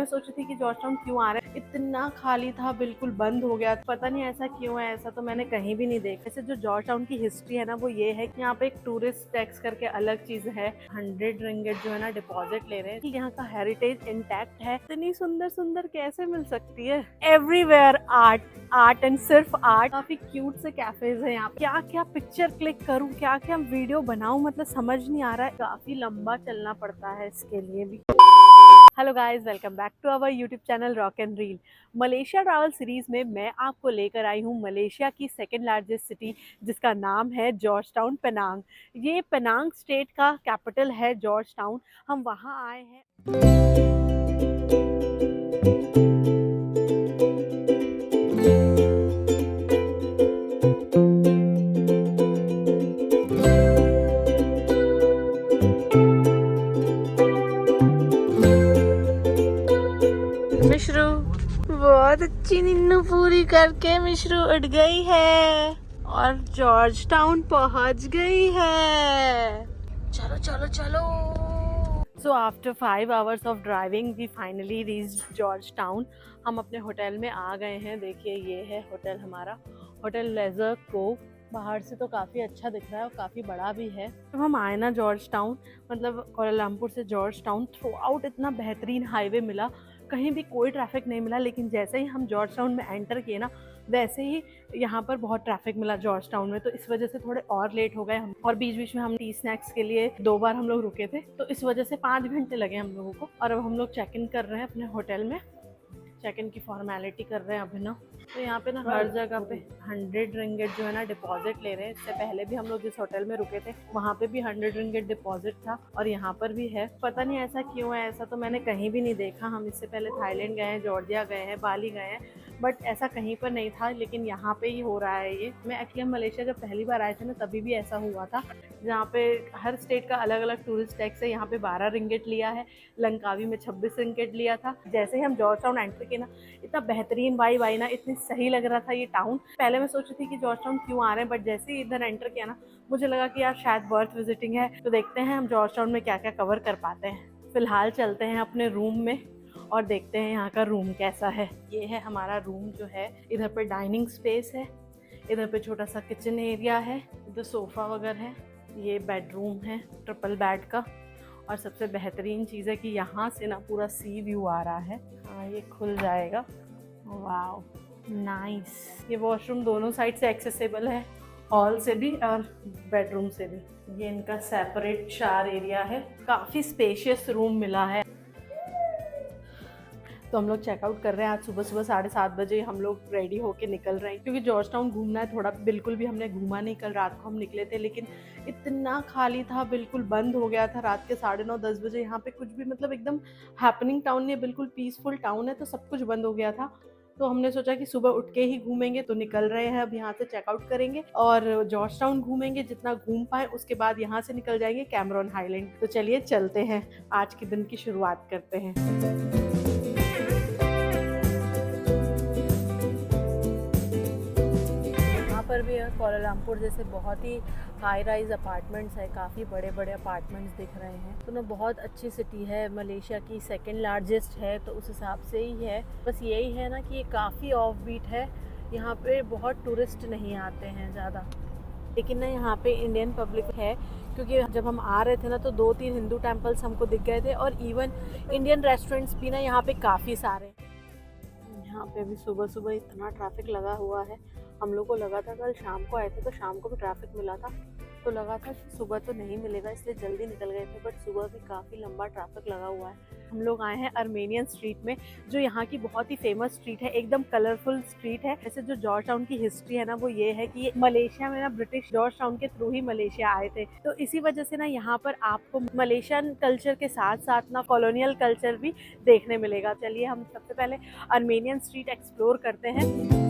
सोच रही थी कि जॉर्ज टाउन क्यों आ रहे हैं, इतना खाली था, बिल्कुल बंद हो गया। पता नहीं ऐसा क्यों है, ऐसा तो मैंने कहीं भी नहीं देखा। वैसे जो जॉर्ज टाउन की हिस्ट्री है ना वो ये है कि यहाँ पे एक टूरिस्ट टैक्स करके अलग चीज है। 100 रिंगिट जो है ना डिपॉजिट ले रहे हैं। यहाँ का हेरिटेज इंटैक्ट है। इतनी सुंदर सुंदर कैसे मिल सकती है। एवरीवेयर आर्ट, आर्ट एंड सिर्फ आर्ट। काफी क्यूट से कैफेज है यहाँ। क्या क्या पिक्चर क्लिक करूँ, क्या क्या वीडियो बनाऊं, मतलब समझ नहीं आ रहा है। काफी लंबा चलना पड़ता है इसके लिए भी। Hello guys, welcome back to our YouTube channel Rock and Reel. Malaysia travel series में मैं आपको लेकर आई हूँ मलेशिया की सेकंड लार्जेस्ट सिटी, जिसका नाम है जॉर्ज टाउन पेनांग। ये पेनांग स्टेट का कैपिटल है जॉर्ज टाउन। हम वहाँ आए हैं। मिश्रू बहुत अच्छी नींद पूरी करके मिश्रू उठ गई है और जॉर्ज टाउन पहुंच गई है। चलो चलो चलो। So after 5 hours of driving we finally reach George Town. हम अपने होटल में आ गए हैं। देखिए ये है होटल हमारा, होटल लेजर कोव। बाहर से तो काफ़ी अच्छा दिख रहा है और काफ़ी बड़ा भी है। जब हम आए ना जॉर्ज टाउन, मतलब कोलालमपुर से जॉर्ज टाउन, थ्रू आउट इतना बेहतरीन हाईवे मिला, कहीं भी कोई ट्रैफिक नहीं मिला। लेकिन जैसे ही हम जॉर्ज टाउन में एंटर किए ना, वैसे ही यहाँ पर बहुत ट्रैफिक मिला जॉर्ज टाउन में। तो इस वजह से थोड़े और लेट हो गए हम। और बीच बीच में हम टी स्नैक्स के लिए 2 बार हम लोग रुके थे, तो इस वजह से 5 घंटे लगे हम लोगों को। और अब हम लोग चेक इन कर रहे हैं अपने होटल में। चेक इन की फॉर्मेलिटी कर रहे हैं अभिनव। तो यहाँ पे ना हर जगह पे 100 रिंगिट जो है ना डिपॉजिट ले रहे हैं। इससे पहले भी हम लोग जिस होटल में रुके थे वहाँ पे भी 100 रिंगिट डिपॉजिट था और यहाँ पर भी है। पता नहीं ऐसा क्यों है, ऐसा तो मैंने कहीं भी नहीं देखा। हम इससे पहले थाईलैंड गए हैं, जॉर्जिया गए हैं, बाली गए हैं, बट ऐसा कहीं पर नहीं था। लेकिन यहाँ पे ही हो रहा है ये। मैं एक्चुअली हम मलेशिया जब पहली बार आए थे ना तभी भी ऐसा हुआ था, जहाँ पे हर स्टेट का अलग अलग टूरिस्ट टैक्स है। यहाँ पे 12 रिंगिट लिया है, लंकावी में 26 रिंगिट लिया था। जैसे ही हम जॉर्ज टाउन एंटर किए ना, इतना बेहतरीन वाइब आई ना, इतनी सही लग रहा था ये टाउन। पहले मैं सोच रही थी कि जॉर्ज टाउन क्यों आ रहे हैं, बट जैसे ही इधर एंटर किया ना, मुझे लगा कि यार शायद वर्थ विजिटिंग है। तो देखते हैं हम जॉर्ज टाउन में क्या क्या कवर कर पाते हैं। फिलहाल चलते हैं अपने रूम में और देखते हैं यहाँ का रूम कैसा है। ये है हमारा रूम जो है। इधर पे डाइनिंग स्पेस है, इधर पे छोटा सा किचन एरिया है, इधर सोफ़ा वगैरह है। ये बेडरूम है ट्रिपल बेड का। और सबसे बेहतरीन चीज़ है कि यहाँ से ना पूरा सी व्यू आ रहा है। हाँ, ये खुल जाएगा। Wow nice. ये वॉशरूम दोनों साइड से एक्सेसिबल है, हॉल से भी और बेडरूम से भी। ये इनका सेपरेट शावर एरिया है। काफ़ी स्पेशियस रूम मिला है। तो हम लोग चेकआउट कर रहे हैं। आज सुबह सुबह 7:30 बजे हम लोग रेडी होके निकल रहे हैं, क्योंकि जॉर्ज टाउन घूमना है थोड़ा। बिल्कुल भी हमने घूमा नहीं, कल रात को हम निकले थे लेकिन इतना खाली था, बिल्कुल बंद हो गया था रात के 9:30-10 बजे। यहाँ पे कुछ भी, मतलब एकदम हैपनिंग टाउन नहीं है, बिल्कुल पीसफुल टाउन है, तो सब कुछ बंद हो गया था। तो हमने सोचा कि सुबह उठ के ही घूमेंगे, तो निकल रहे हैं। अब यहाँ से चेकआउट करेंगे और जॉर्ज टाउन घूमेंगे जितना घूम पाए। उसके बाद यहाँ से निकल जाएंगे कैमरॉन हाईलैंड। तो चलिए चलते हैं, आज के दिन की शुरुआत करते हैं। पर भी कोलालमपुर जैसे बहुत ही हाई राइज अपार्टमेंट्स है, काफ़ी बड़े बड़े अपार्टमेंट्स दिख रहे हैं। तो ना बहुत अच्छी सिटी है, मलेशिया की सेकंड लार्जेस्ट है, तो उस हिसाब से ही है। बस यही है ना कि ये काफ़ी ऑफ बीट है, यहाँ पे बहुत टूरिस्ट नहीं आते हैं ज़्यादा। लेकिन ना यहाँ पे इंडियन पब्लिक है, क्योंकि जब हम आ रहे थे ना तो 2-3 हिंदू टेम्पल्स हमको दिख गए थे और इवन इंडियन रेस्टोरेंट्स भी ना यहाँ पे काफ़ी सारे। यहाँ पे भी सुबह सुबह इतना ट्रैफिक लगा हुआ है। हम लोग को लगा था कल शाम को आए थे तो शाम को भी ट्रैफिक मिला था, तो लगा था कि सुबह तो नहीं मिलेगा, इसलिए जल्दी निकल गए थे। बट सुबह भी काफ़ी लंबा ट्रैफिक लगा हुआ है। हम लोग आए हैं अर्मेनियन स्ट्रीट में, जो यहाँ की बहुत ही फेमस स्ट्रीट है, एकदम कलरफुल स्ट्रीट है। ऐसे जो जॉर्ज टाउन की हिस्ट्री है ना वो ये है कि ये मलेशिया में ना ब्रिटिश जॉर्ज टाउन के थ्रू ही मलेशिया आए थे, तो इसी वजह से ना यहाँ पर आपको मलेशियन कल्चर के साथ साथ ना कॉलोनियल कल्चर भी देखने मिलेगा। चलिए हम सबसे पहले अर्मेनियन स्ट्रीट एक्सप्लोर करते हैं।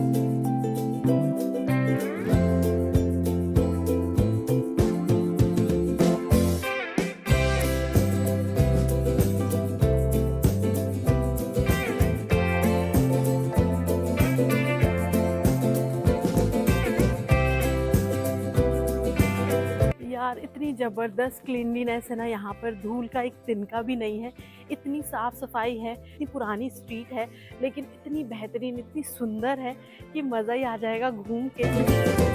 यार इतनी ज़बरदस्त क्लीनलीनेस है ना, यहाँ पर धूल का एक तिनका भी नहीं है। इतनी साफ़ सफाई है, इतनी पुरानी स्ट्रीट है लेकिन इतनी बेहतरीन, इतनी सुंदर है कि मज़ा ही आ जाएगा घूम के।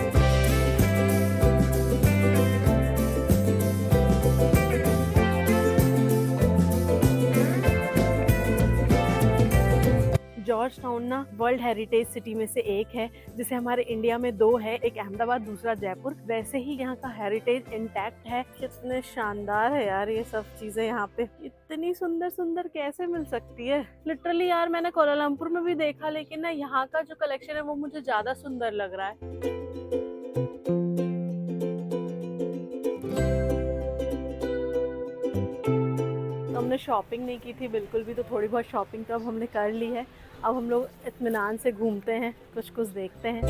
जॉर्ज टाउन ना वर्ल्ड हेरिटेज सिटी में से एक है, जिसे हमारे इंडिया में 2 है, एक अहमदाबाद दूसरा जयपुर। वैसे ही यहाँ का हेरिटेज इंटैक्ट है। कितने शानदार है यार ये सब चीजें, यहाँ पे इतनी सुंदर सुंदर कैसे मिल सकती है। लिटरली यार मैंने कोलालमपुर में भी देखा लेकिन ना यहाँ का जो कलेक्शन है वो मुझे ज्यादा सुंदर लग रहा है। हमने शॉपिंग नहीं की थी बिल्कुल भी, तो थोड़ी बहुत शॉपिंग तो अब हमने कर ली है। अब हम लोग इत्मीनान से घूमते हैं, कुछ कुछ देखते हैं।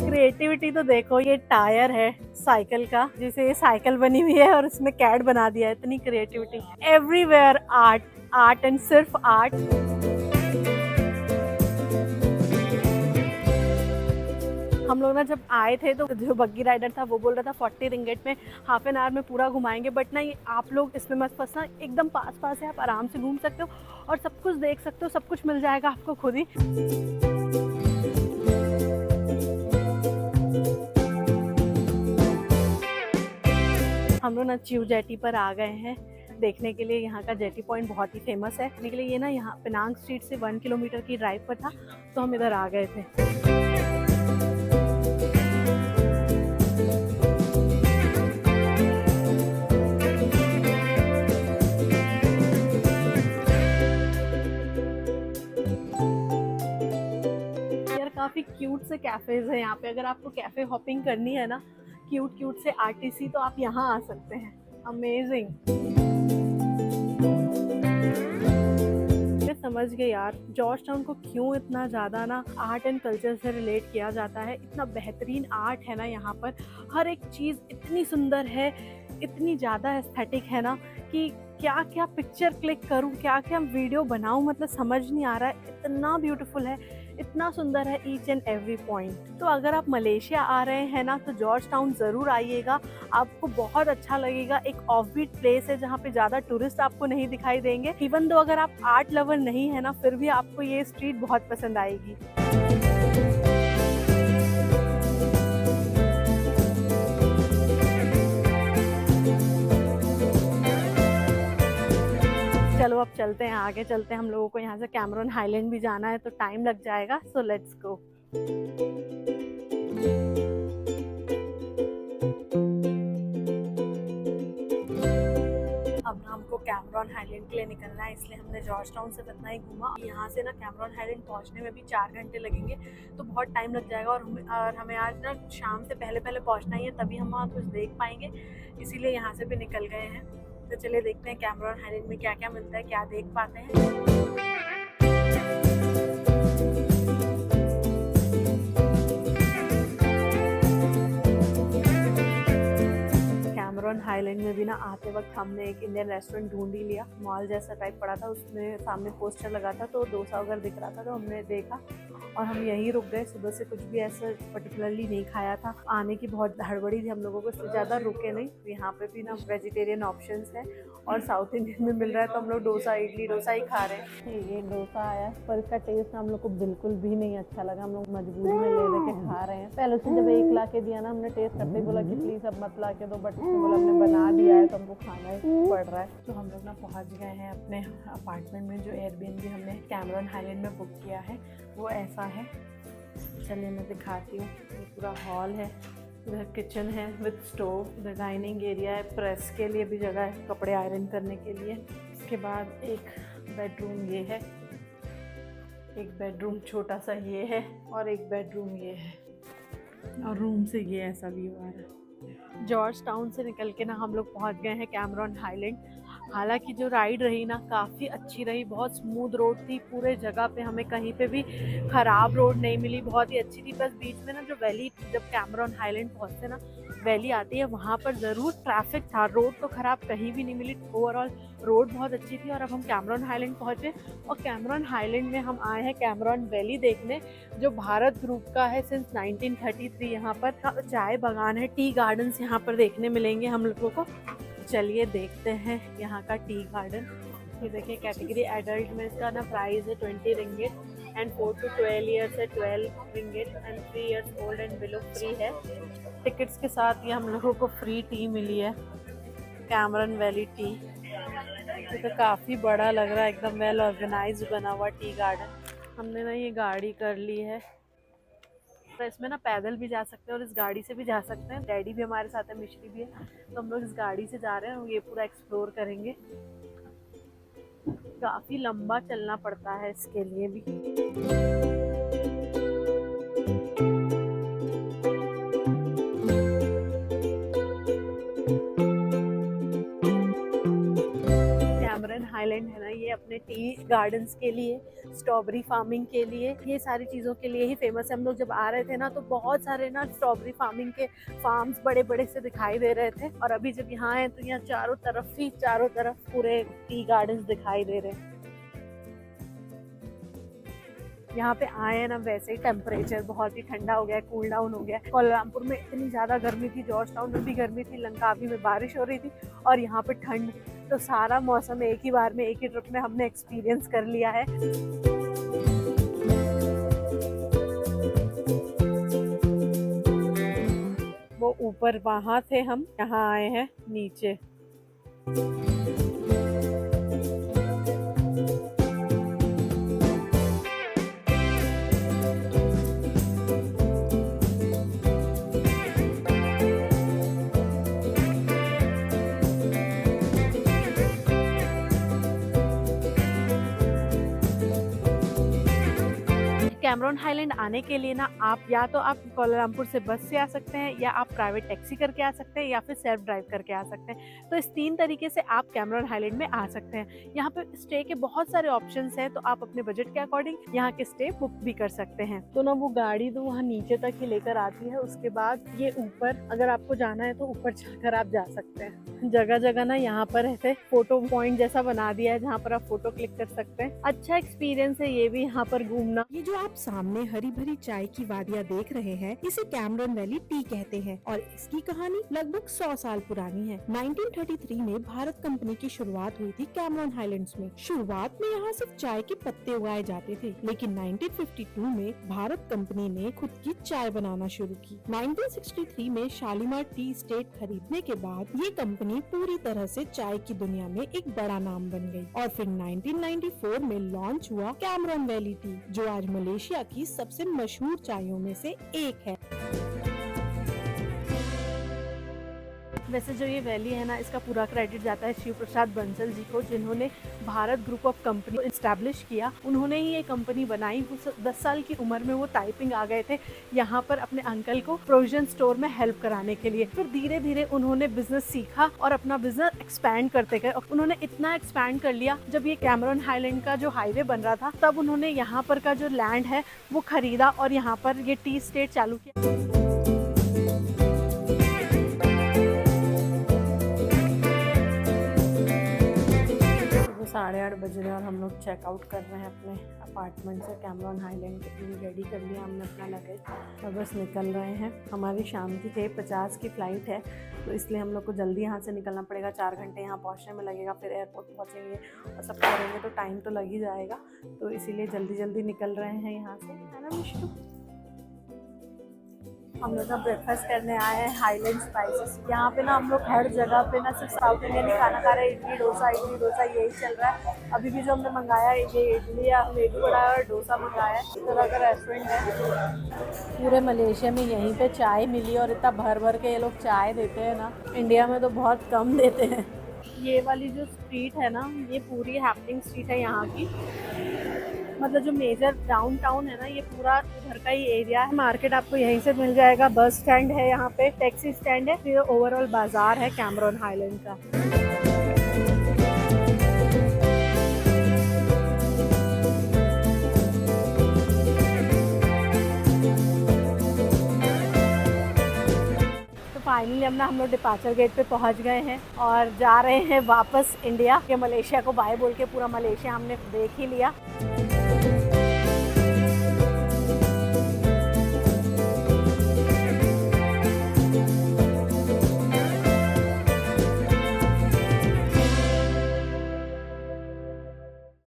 क्रिएटिविटी तो देखो, ये टायर है साइकिल का, जिसे ये साइकिल बनी हुई है और इसमें कैट बना दिया है। इतनी creativity, everywhere art, art and सिर्फ आर्ट। हम लोग ना जब आए थे तो जो बग्गी राइडर था वो बोल रहा था 40 रिंगेट में हाफ एन आवर में पूरा घुमाएंगे, बट नहीं, आप लोग इसमें मत फंसना, एकदम पास पास है, आप आराम से घूम सकते हो और सब कुछ देख सकते हो, सब कुछ मिल जाएगा आपको खुद ही। हम लोग ना चिव जेटी पर आ गए हैं देखने के लिए। यहाँ का जेटी पॉइंट बहुत ही फेमस है। देखने के लिए ये ना यहाँ पेनांग स्ट्रीट से 1 किलोमीटर की ड्राइव पर था, तो हम इधर आ गए थे। काफ़ी क्यूट से कैफ़ेज़ हैं यहाँ पे। अगर आपको कैफ़े हॉपिंग करनी है ना, क्यूट क्यूट से आर्टिसी, तो आप यहाँ आ सकते हैं। अमेजिंग। मैं समझ गई यार जॉर्ज टाउन को क्यों इतना ज़्यादा ना आर्ट एंड कल्चर से रिलेट किया जाता है। इतना बेहतरीन आर्ट है ना यहाँ पर, हर एक चीज़ इतनी सुंदर है, इतनी ज़्यादा एस्थेटिक है ना कि क्या क्या पिक्चर क्लिक करूँ, क्या क्या वीडियो बनाऊँ, मतलब समझ नहीं आ रहा है। इतना ब्यूटीफुल है, इतना सुंदर है ईच एंड एवरी पॉइंट। तो अगर आप मलेशिया आ रहे हैं ना, तो जॉर्ज टाउन ज़रूर आइएगा, आपको बहुत अच्छा लगेगा। एक ऑफबीट प्लेस है जहाँ पे ज़्यादा टूरिस्ट आपको नहीं दिखाई देंगे। इवन दो अगर आप आर्ट लवर नहीं है ना, फिर भी आपको ये स्ट्रीट बहुत पसंद आएगी। चलो अब चलते हैं, आगे चलते हैं। हम लोगों को यहाँ से कैमरन हाईलैंड भी जाना है, तो टाइम लग जाएगा, सो लेट्स गो। अब हमको कैमरन हाईलैंड के लिए निकलना है, इसलिए हमने जॉर्ज टाउन से इतना ही घूमा। यहाँ से ना कैमरन हाईलैंड पहुँचने में भी 4 घंटे लगेंगे, तो बहुत टाइम लग जाएगा। और हमें आज ना शाम से पहले पहले पहुँचना ही है, तभी हम वहाँ कुछ देख पाएंगे, इसीलिए यहाँ से भी निकल गए हैं। तो चलिए देखते हैं कैमरन हाईलैंड में क्या क्या मिलता है, क्या देख पाते हैं। कैमरन हाईलैंड में भी ना आते वक्त हमने एक इंडियन रेस्टोरेंट ढूंढ ही लिया। मॉल जैसा टाइप पड़ा था, उसमें सामने पोस्टर लगा था, तो डोसा वगैरह दिख रहा था, तो हमने देखा और हम यहीं रुक गए। सुबह से कुछ भी ऐसा पर्टिकुलरली नहीं खाया था, आने की बहुत हड़बड़ी थी हम लोगों को, इसलिए ज़्यादा रुके नहीं। यहाँ पे भी ना वेजिटेरियन ऑप्शंस है और साउथ इंडियन में मिल रहा है, तो हम लोग डोसा, इडली डोसा ही खा रहे हैं। ये डोसा आया, पर इसका टेस्ट हम लोग को बिल्कुल भी नहीं अच्छा लगा। हम लोग मजबूरी में ले लेके खा रहे हैं। पहले से जब 1 ला के दिया ना, हमने टेस्ट करते ही बोला कि प्लीज़ अब मत ला के दो, बट उसने बोला हमने बना दिया है तो हमको खाना ही पड़ रहा है। तो हम लोग ना पहुँच गए हैं अपने अपार्टमेंट में। जो एयरबीएनबी हमने कैमरन हाईलैंड में बुक किया है वो ऐसा है, चलिए मैं दिखाती हूँ। ये पूरा हॉल है, इधर किचन है विद स्टोव, इधर डाइनिंग एरिया है, प्रेस के लिए भी जगह है, कपड़े आयरन करने के लिए। इसके बाद एक बेडरूम ये है, एक बेडरूम छोटा सा ये है, और एक बेडरूम ये है, और रूम से ये ऐसा व्यू आ रहा है। जॉर्ज टाउन से निकल के ना हम लोग पहुँच गए हैं कैमरन हाईलैंड। हालांकि जो राइड रही ना काफ़ी अच्छी रही, बहुत स्मूथ रोड थी पूरे जगह पे, हमें कहीं पे भी ख़राब रोड नहीं मिली, बहुत ही अच्छी थी। बस बीच में ना जो वैली, जब कैमरन हाईलैंड पहुँचते ना वैली आती है वहाँ पर ज़रूर ट्रैफिक था। रोड तो ख़राब कहीं भी नहीं मिली, ओवरऑल रोड बहुत अच्छी थी। और अब हम कैमरॉन हाईलैंड पहुँचे और कैमरॉन हाईलैंड में हम आए हैं कैमरॉन वैली देखने, जो भारत ग्रुप का है सिंस 1933। यहाँ पर चाय बागान है, टी गार्डन्स यहाँ पर देखने मिलेंगे हम लोगों को। चलिए देखते हैं यहाँ का टी गार्डन। ये देखिए कैटेगरी एडल्ट में इसका ना प्राइस है 20 रिंगिट एंड 4 to 12 ईयर्स है 12 ringgit and 3 years old and below free है। टिकट्स के साथ ये हम लोगों को फ्री टी मिली है, कैमरॉन वैली टी। ये तो काफ़ी बड़ा लग रहा है, एकदम वेल ऑर्गेनाइज बना हुआ टी गार्डन। हमने ना ये गाड़ी कर ली है, तो इसमें ना पैदल भी जा सकते हैं और इस गाड़ी से भी जा सकते हैं। डैडी भी हमारे साथ है, मिश्री भी है, तो हम लोग इस गाड़ी से जा रहे हैं और ये पूरा एक्सप्लोर करेंगे। काफ़ी लंबा चलना पड़ता है इसके लिए भी। हाईलैंड है ना, ये अपने टी गार्डन्स के लिए, स्ट्रॉबेरी फार्मिंग के लिए, ये सारी चीज़ों के लिए ही फेमस है। हम लोग जब आ रहे थे ना तो बहुत सारे ना स्ट्रॉबेरी फार्मिंग के फार्म्स बड़े बड़े से दिखाई दे रहे थे, और अभी जब यहाँ आए तो यहाँ चारों तरफ पूरे टी गार्डन्स दिखाई दे रहे हैं। यहाँ पे आए हैं ना, वैसे ही टेम्परेचर बहुत ही ठंडा हो गया है, कूल डाउन हो गया है। कोलमपुर में इतनी ज़्यादा गर्मी थी, जॉर्ज टाउन में भी गर्मी थी, लंकावी में बारिश हो रही थी, और यहाँ पे ठंड। तो सारा मौसम एक ही बार में, एक ही ट्रिप में हमने एक्सपीरियंस कर लिया है। वो ऊपर वहाँ थे, हम यहाँ आए हैं नीचे। कैमरॉन हाईलैंड आने के लिए ना आप या तो आप कोलालमपुर से बस से आ सकते हैं, या आप प्राइवेट टैक्सी करके आ सकते हैं, या फिर सेल्फ ड्राइव करके आ सकते हैं। तो इस 3 तरीके से आप कैमरॉन हाईलैंड में आ सकते हैं। यहाँ पे स्टे के बहुत सारे ऑप्शंस हैं, तो आप अपने बजट के अकॉर्डिंग यहाँ के स्टे बुक भी कर सकते हैं। तो ना वो गाड़ी तो वहाँ नीचे तक ही लेकर आती है, उसके बाद ये ऊपर अगर आपको जाना है तो ऊपर जाकर आप जा सकते हैं। जगह जगह ना यहाँ पर ऐसे फोटो पॉइंट जैसा बना दिया है जहाँ पर आप फोटो क्लिक कर सकते हैं। अच्छा एक्सपीरियंस है ये भी यहाँ पर घूमना। ये जो आप सामने हरी भरी चाय की वादियाँ देख रहे हैं, इसे कैमरॉन वैली टी कहते हैं, और इसकी कहानी लगभग 100 साल पुरानी है। 1933 में भारत कंपनी की शुरुआत हुई थी कैमरॉन हाईलैंड्स में। शुरुआत में यहाँ सिर्फ चाय के पत्ते उगाए जाते थे, लेकिन 1952 में भारत कंपनी ने खुद की चाय बनाना शुरू की। 1963 में शालीमार टी एस्टेट खरीदने के बाद ये कंपनी पूरी तरह से चाय की दुनिया में एक बड़ा नाम बन गई, और फिर 1994 में लॉन्च हुआ कैमरॉन वैली टी, जो आज मलेशिया की सबसे मशहूर चायों में से एक है। वैसे जो ये वैली है ना, इसका पूरा क्रेडिट जाता है शिव प्रसाद बंसल जी को, जिन्होंने Bharat group of company establish किया। उन्होंने ही ये कंपनी बनाई। 10 साल की उम्र में वो टाइपिंग आ गए थे यहाँ पर अपने अंकल को प्रोविजन स्टोर में हेल्प कराने के लिए। फिर धीरे धीरे उन्होंने बिजनेस सीखा और अपना बिजनेस एक्सपैंड करते गए। उन्होंने इतना एक्सपैंड कर लिया, जब ये कैमरॉन हाईलैंड का जो हाईवे बन रहा था तब उन्होंने यहाँ पर का जो लैंड है वो खरीदा और यहाँ पर ये टी एस्टेट चालू किया। 8:30 बज रहे हैं और हम लोग चेकआउट कर रहे हैं अपने अपार्टमेंट से। कैमरॉन हाईलैंड के लिए रेडी कर लिया हमने अपना लगेज और बस निकल रहे हैं। हमारी शाम की 6:50 की फ़्लाइट है, तो इसलिए हम लोग को जल्दी यहाँ से निकलना पड़ेगा। 4 घंटे यहाँ पहुँचने में लगेगा, फिर एयरपोर्ट पहुँचेंगे और सब करेंगे तो टाइम तो लग ही जाएगा। तो इसीलिए जल्दी जल्दी निकल रहे हैं यहाँ से, है ना मिष्टू? हम लोग ना ब्रेकफास्ट करने आए हैं हाईलैंड स्पाइसेस। यहाँ पे ना हम लोग हर जगह पे ना सिर्फ साउथ इंडियन ही खाना खा रहे हैं। इडली डोसा यही चल रहा है। अभी भी जो हमने मंगाया है ये इडली या मेदू वड़ा और डोसा मंगाया है। इस तरह का रेस्टोरेंट है। पूरे मलेशिया में यहीं पे चाय मिली और इतना भर भर के ये लोग चाय देते हैं ना, इंडिया में तो बहुत कम देते हैं। ये वाली जो स्ट्रीट है ना, ये पूरी हैपनिंग स्ट्रीट है यहाँ की। मतलब जो मेजर डाउनटाउन है ना, ये पूरा उधर का ही एरिया है। मार्केट आपको यहीं से मिल जाएगा, बस स्टैंड है यहाँ पे, टैक्सी स्टैंड है, फिर ओवरऑल बाजार है कैमरॉन हाईलैंड का। फाइनली मतलब ना हम लोग डिपार्चर गेट पे पहुंच गए हैं और जा रहे हैं वापस इंडिया के। मलेशिया को बाय बोल के पूरा मलेशिया हमने देख ही लिया।